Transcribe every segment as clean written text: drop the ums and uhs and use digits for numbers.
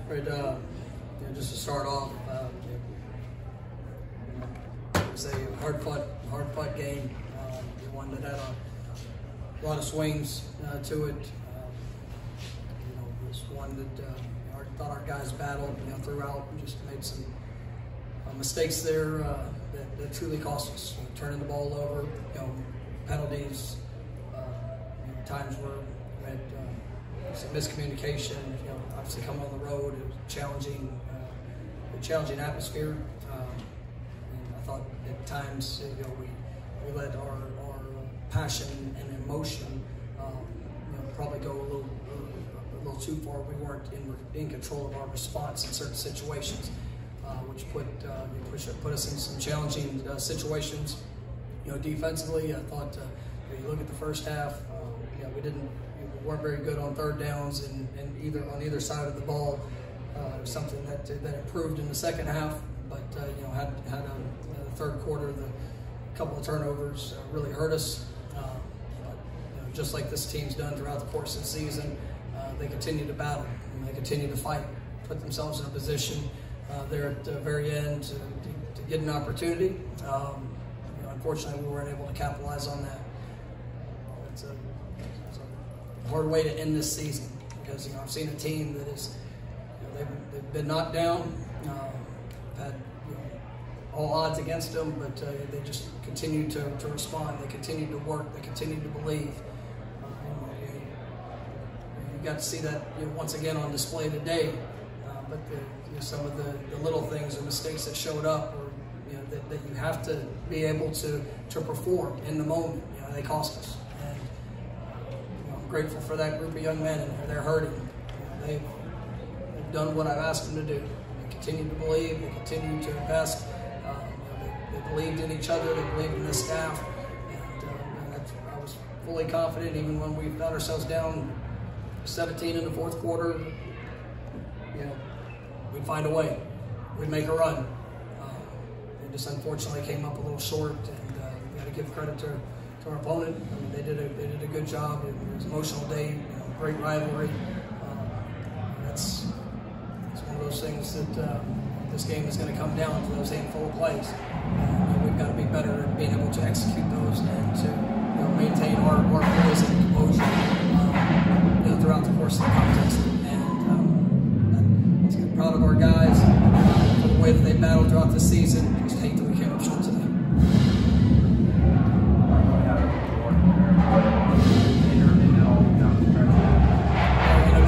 Right, just to start off, it was a hard-fought game. One that had a lot of swings to it. It was one that I thought our guys battled, throughout, and just made some mistakes there that truly cost us. Turning the ball over, penalties, times where we had some miscommunication. Obviously coming on the road, it was a challenging atmosphere. And I thought at times, we let our passion and emotion, probably go a little too far. We weren't in control of our response in certain situations, which put us in some challenging situations. Defensively, I thought you look at the first half, we weren't very good on third downs and on either side of the ball. It was something that improved in the second half, but had a third quarter, the couple of turnovers really hurt us. But just like this team's done throughout the course of the season, they continue to battle and they continue to fight, put themselves in a position there at the very end to get an opportunity. Unfortunately, we weren't able to capitalize on that. It's a hard way to end this season because I've seen a team that is they've been knocked down, had all odds against them, but they just continue to respond. They continue to work. They continue to believe. You got to see that once again on display today. But some of the little things or mistakes that showed up, or that you have to be able to perform in the moment. They cost us, and I'm grateful for that group of young men. And they're hurting. They've done what I've asked them to do. They continue to believe. They continue to invest. They believed in each other. They believed in the staff, and I was fully confident even when we found ourselves down 17 in the fourth quarter. We'd find a way. We'd make a run. They just unfortunately came up a little short, and we got to give credit to our opponent. They did a good job. It was an emotional day, great rivalry. It's one of those things that this game is going to come down to those handful of plays. We've got to be better at being able to execute those and to maintain our poise and composure throughout the course of the contest. And proud of our guys for the way that they battled throughout the season. Just hate that we came up short today.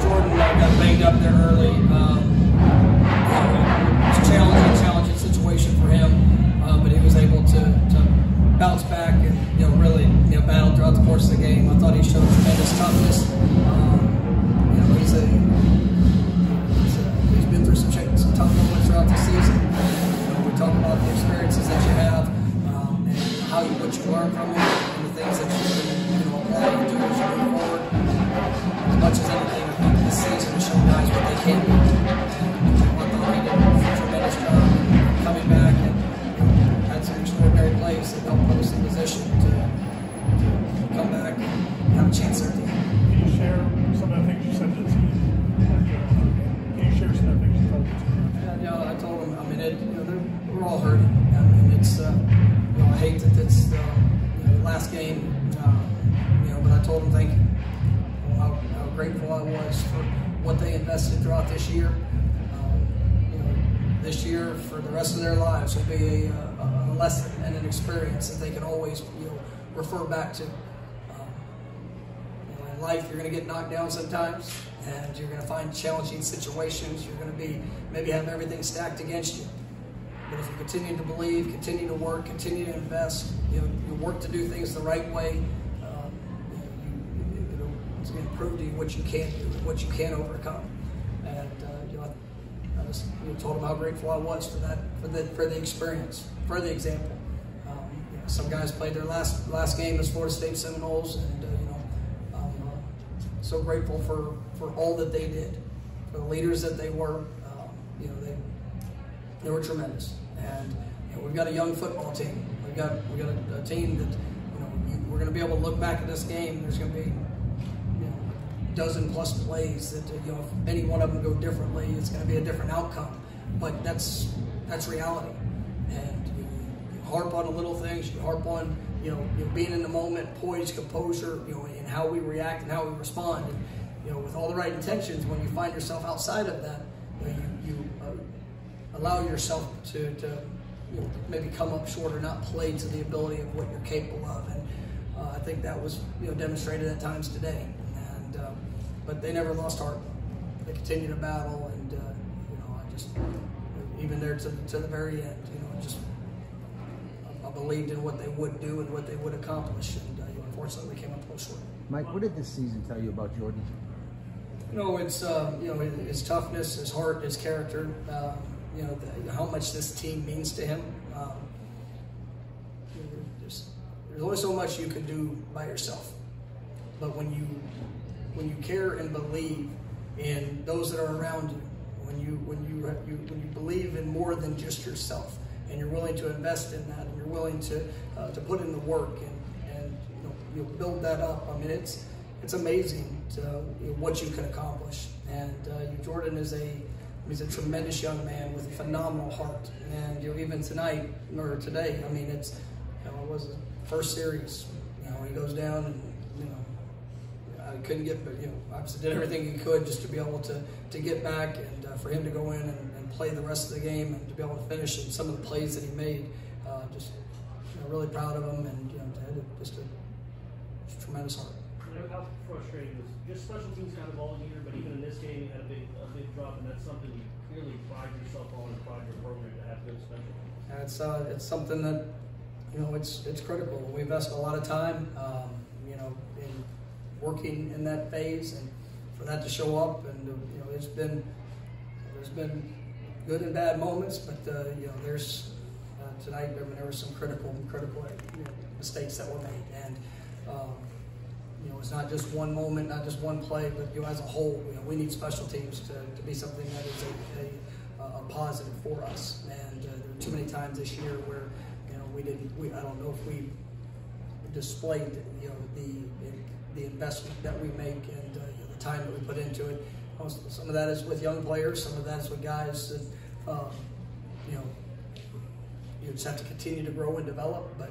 Jordan got banged up there early. It's a challenging situation for him, but he was able to bounce back and really battle throughout the course of the game. I thought he showed tremendous toughness. He's been through some tough moments throughout the season. We talk about the experiences that you have and what you learn from them and the things that you can apply and do as you move forward. As much as anything, I think this season has shown guys what they can do. I thought he did a tremendous job coming back and had some extraordinary plays that helped put us in position to come back and have a chance there at the end. Can you share some of the things you said to the team? Can you share some of the things you told the team? I told them. We're all hurting. It's I hate that it's the last game. But I told them thank you. How grateful I was for what they invested throughout this year. This year, for the rest of their lives, will be a lesson and an experience that they can always refer back to. In life, you're going to get knocked down sometimes, and you're going to find challenging situations. You're going to maybe have everything stacked against you. But if you continue to believe, continue to work, continue to invest, you work to do things the right way, it's going to prove to you what you can do and what you can overcome. And I just told them how grateful I was for that, for the experience, for the example. Some guys played their last game as Florida State Seminoles, and I'm so grateful for all that they did, for the leaders that they were. They were tremendous, and we've got a young football team. We've got a team that we're going to be able to look back at this game. There's going to be dozen plus plays that if any one of them go differently, it's going to be a different outcome. But that's reality. And you harp on the little things. You harp on being in the moment, poise, composure, and how we react and how we respond. And, with all the right intentions, when you find yourself outside of that, you allow yourself to maybe come up short or not play to the ability of what you're capable of. And I think that was demonstrated at times today. And but they never lost heart. They continued to battle, and I just even there to the very end, I believed in what they would do and what they would accomplish, and unfortunately we came up a little short. Mike, what did this season tell you about Jordan? It's his toughness, his heart, his character. How much this team means to him. There's only so much you can do by yourself, but when you care and believe in those that are around you, when you believe in more than just yourself, and you're willing to invest in that, and you're willing to put in the work and build that up. I mean, it's amazing what you can accomplish. And Jordan he's a tremendous young man with a phenomenal heart. And even tonight or today, I mean, it was the first series. He goes down and I couldn't get, but obviously did everything he could just to be able to get back, and for him to go in and play the rest of the game and to be able to finish in some of the plays that he made. Just really proud of him, and just a tremendous heart. How frustrating was just special teams kind of all year, but even in this game you had a big drop, and that's something you clearly pride yourself on and pride your program to have good special teams. It's something that it's critical. We invest a lot of time in working in that phase, and for that to show up, and there's been good and bad moments, but there's tonight there were some critical mistakes that were made, and it's not just one moment, not just one play, but as a whole, we need special teams to be something that is a positive for us. And there were too many times this year where I don't know if we displayed the investment that we make and the time that we put into it. Some of that is with young players, some of that is with guys that you just have to continue to grow and develop, but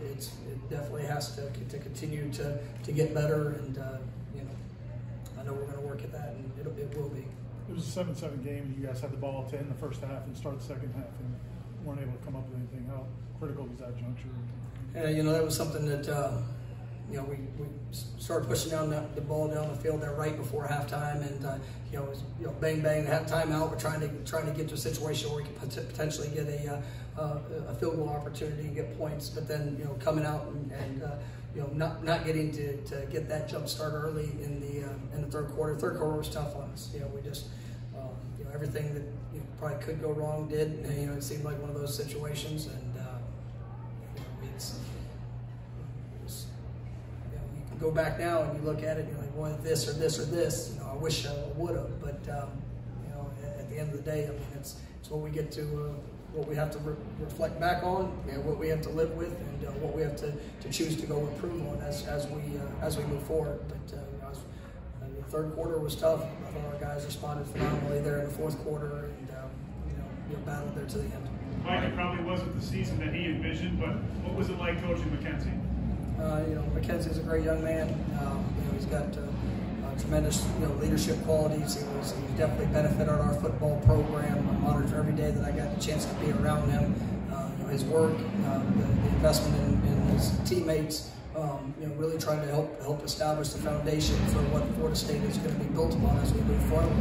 it definitely has to continue to get better, and I know we're going to work at that, and it will be. It was a 7-7 game. You guys had the ball to end the first half and start the second half, and weren't able to come up with anything. How critical was that juncture? Yeah, that was something that we started pushing down the ball down the field there right before halftime, and it was bang bang, have timeout. We're trying to get to a situation where we could potentially get a field goal opportunity and get points, but then coming out and not getting to get that jump start early in the third quarter. Third quarter was tough on us. We just everything that probably could go wrong did. It seemed like one of those situations, and you go back now and you look at it and you're like, boy, this or this or this. I wish I would have, but at the end of the day, I mean, it's what we get to, what we have to reflect back on, what we have to live with, and what we have to choose to go improve on as we move forward. But the third quarter was tough. I thought our guys responded phenomenally there in the fourth quarter, and battled there to the end. Mike, it probably wasn't the season that he envisioned, but what was it like coaching Mackenzie? Mackenzie's a great young man. He's got tremendous leadership qualities. He's definitely benefited our football program. I'm honored for every day that I got the chance to be around him. His work, the investment in his teammates, really trying to help establish the foundation for what Florida State is going to be built upon as we move forward.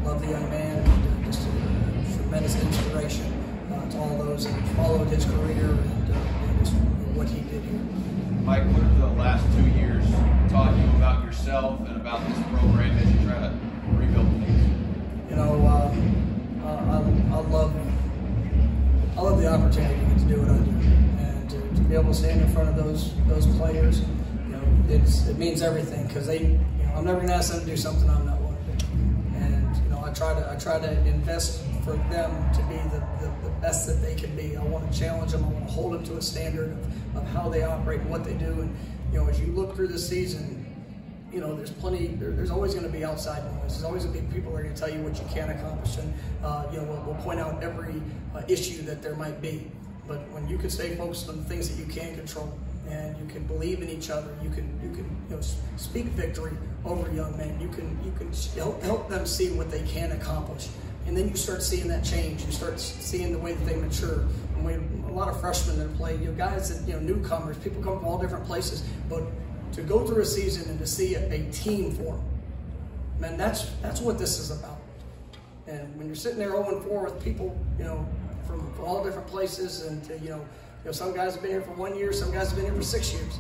Love the young man, and just a tremendous inspiration to all those that followed his career and just what he did here. Mike, what have the last 2 years taught you about yourself and about this program as you try to rebuild things? I love the opportunity to do what I do, and to be able to stand in front of those players. It means everything, because I'm never going to ask them to do something I'm not willing to do, and I try to invest for them to be the best that they can be. I want to challenge them. I want to hold them to a standard of how they operate and what they do. And as you look through the season, you know, there's plenty. There's always going to be outside noise. There's always going to be people that are going to tell you what you can't accomplish, and you know, we'll point out every issue that there might be. But when you can stay focused on the things that you can control, and you can believe in each other, you can you know, speak victory over young men. You can help them see what they can accomplish, and then you start seeing that change. You start seeing the way that they mature. And we have a lot of freshmen that play, you know, guys that, you know, newcomers. People come from all different places, but to go through a season and to see a team form, man, that's what this is about. And when you're sitting there 0-4 with people, you know, from all different places, and you know, some guys have been here for 1 year, some guys have been here for 6 years.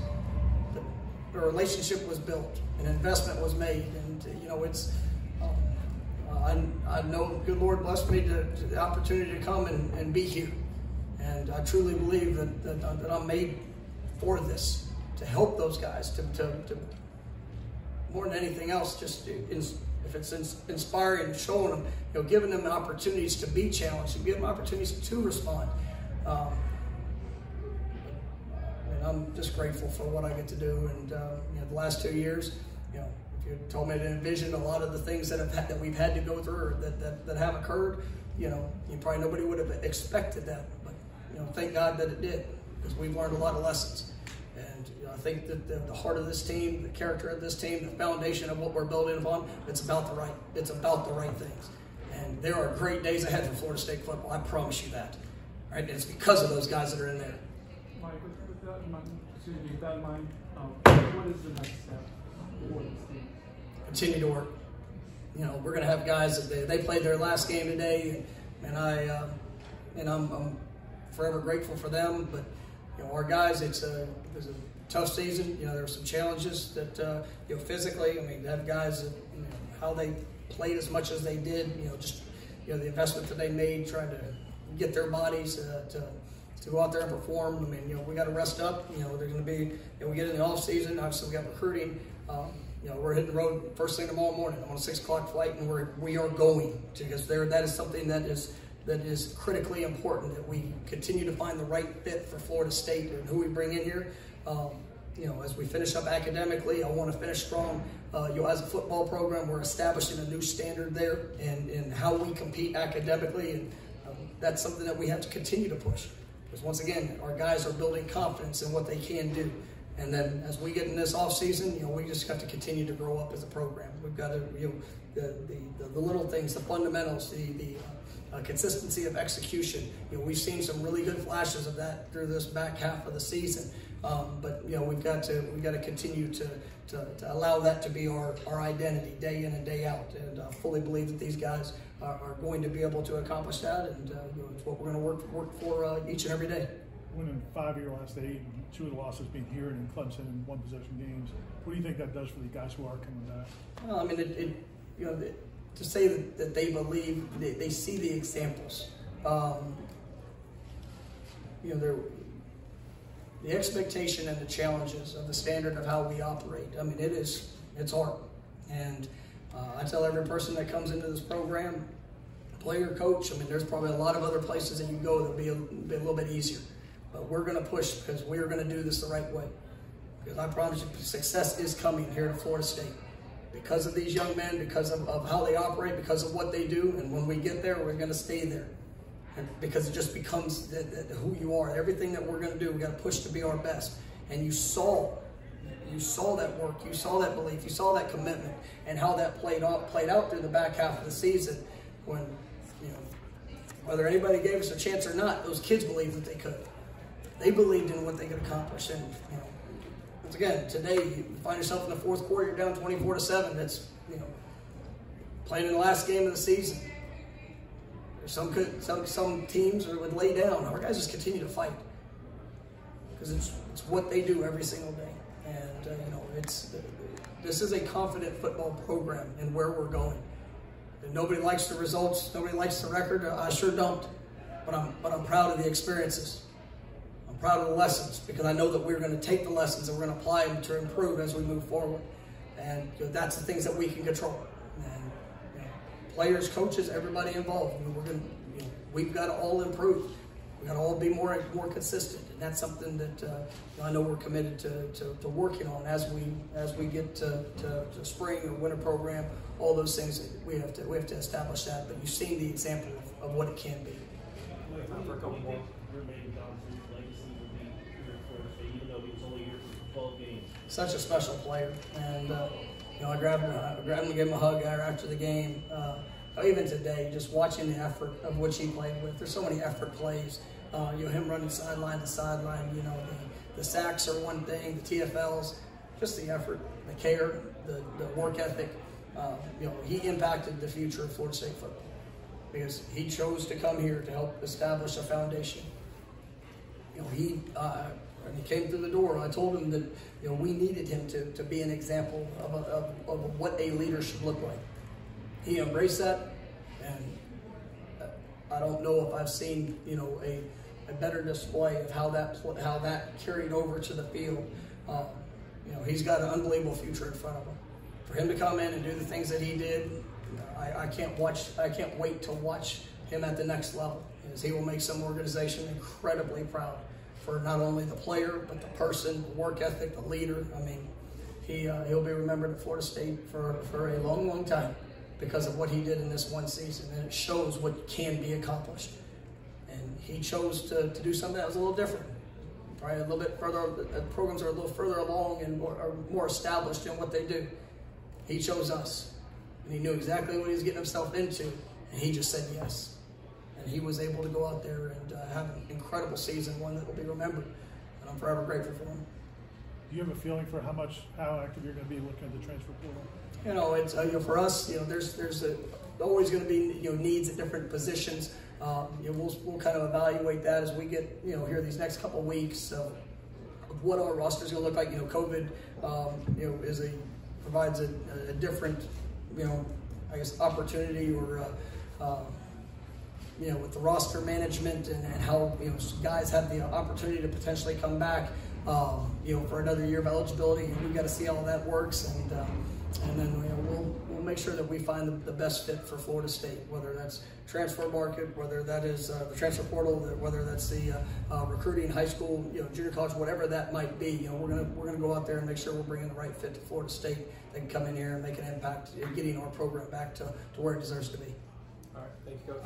But a relationship was built, an investment was made, and you know, it's. I know, good Lord blessed me to the opportunity to come and be here, and I truly believe that I'm made for this. To help those guys, to more than anything else, just if it's inspiring and showing them, you know, giving them opportunities to be challenged and give them opportunities to respond. And I'm just grateful for what I get to do. And you know, the last 2 years, you know, if you told me to envision a lot of the things that we've had to go through or that have occurred, you know, probably nobody would have expected that. But you know, thank God that it did, because we've learned a lot of lessons. And you know, I think that the heart of this team, the character of this team, the foundation of what we're building upon, it's about the right things. And there are great days ahead for Florida State football. I promise you that. Right? And it's because of those guys that are in there. Mike, with that in mind, what is the next step for this team? Continue to work. You know, we're going to have guys that they played their last game today, and I'm forever grateful for them. But you know, our guys, it was a tough season. You know, there were some challenges that you know, physically. I mean, to have guys that, you know, how they played as much as they did. You know, just, you know, the investment that they made trying to get their bodies to go out there and perform. I mean, you know, we got to rest up. You know, there's going to be, you know, we get in the off season. Obviously, we got recruiting. You know, we're hitting the road first thing tomorrow morning. I'm on a 6 o'clock flight, and we are going to, because that is something that is critically important, that we continue to find the right fit for Florida State and who we bring in here. You know, as we finish up academically, I want to finish strong. You know, as a football program, we're establishing a new standard there in how we compete academically, and that's something that we have to continue to push. Because once again, our guys are building confidence in what they can do. And then as we get in this off season, you know, we just have to continue to grow up as a program. We've got to, you know, the little things, the fundamentals, the consistency of execution. You know, we've seen some really good flashes of that through this back half of the season. But you know, we've got to continue to allow that to be our identity day in and day out. And I fully believe that these guys are going to be able to accomplish that. And you know, it's what we're going to work for each and every day. Winning 5 of your last 8, and 2 of the losses being here and in Clemson in one possession games. What do you think that does for the guys who are coming back? Well, I mean, you know, to say that they believe, they see the examples. You know, the expectation and the challenges of the standard of how we operate. I mean, it's hard. And I tell every person that comes into this program, player, coach, I mean, there's probably a lot of other places that you go that'll be a little bit easier. But we're going to push, because we're going to do this the right way. Because I promise you, success is coming here to Florida State. Because of these young men, because of how they operate, because of what they do. And when we get there, we're going to stay there. And because it just becomes who you are. Everything that we're going to do, we've got to push to be our best. And you saw that work, you saw that belief, you saw that commitment, and how that played out through the back half of the season. When, you know, whether anybody gave us a chance or not, those kids believed that they could. They believed in what they could accomplish. And you know, once again, today you find yourself in the fourth quarter, you're down 24-7. That's, you know, playing in the last game of the season. Some teams would lay down. Our guys just continue to fight, because it's what they do every single day. And you know, this is a confident football program in where we're going. And nobody likes the results. Nobody likes the record. I sure don't. But I'm proud of the experiences. I'm proud of the lessons, because I know that we're going to take the lessons and we're going to apply them to improve as we move forward. And you know, that's the things that we can control. And you know, players, coaches, everybody involved. I mean, we've got to all improve. We got to all be more consistent, and that's something that I know we're committed to working on as we get to spring or winter program. All those things we have to establish that. But you've seen the example of what it can be. For a couple more. Jermaine Johnson's legacy will be here at Florida State, even though he was only here for 12 games. Such a special player, and I grabbed him and gave him a hug after the game. Even today, just watching the effort of which he played with. There's so many effort plays. Him running sideline to sideline. The sacks are one thing. The TFLs, just the effort, the care, the work ethic. He impacted the future of Florida State football because he chose to come here to help establish a foundation. When he came through the door, I told him that we needed him to be an example of what a leader should look like. He embraced that, and I don't know if I've seen a better display of how that carried over to the field. He's got an unbelievable future in front of him. For him to come in and do the things that he did, I can't wait to watch him at the next level, as he will make some organization incredibly proud for not only the player but the person, the work ethic, the leader. I mean, he'll be remembered at Florida State for a long, long time because of what he did in this one season, and it shows what can be accomplished. And he chose to do something that was a little different, probably a little bit further. Programs are a little further along and are more established in what they do. He chose us, and he knew exactly what he was getting himself into, and he just said yes. And he was able to go out there and have an incredible season, one that will be remembered, and I'm forever grateful for him. Do you have a feeling for how active you're going to be looking at the transfer portal? It's for us. There's always going to be needs at different positions. We'll kind of evaluate that as we get here these next couple of weeks. So what our roster is going to look like. COVID provides a different opportunity or with the roster management and how guys have the opportunity to potentially come back for another year of eligibility. We've got to see how that works, and then we'll make sure that we find the best fit for Florida State, whether that's transfer market, whether that is the transfer portal, whether that's the recruiting, high school, junior college, whatever that might be. We're gonna go out there and make sure we're bringing the right fit to Florida State that can come in here and make an impact in getting our program back to where it deserves to be. All right, thank you, Coach.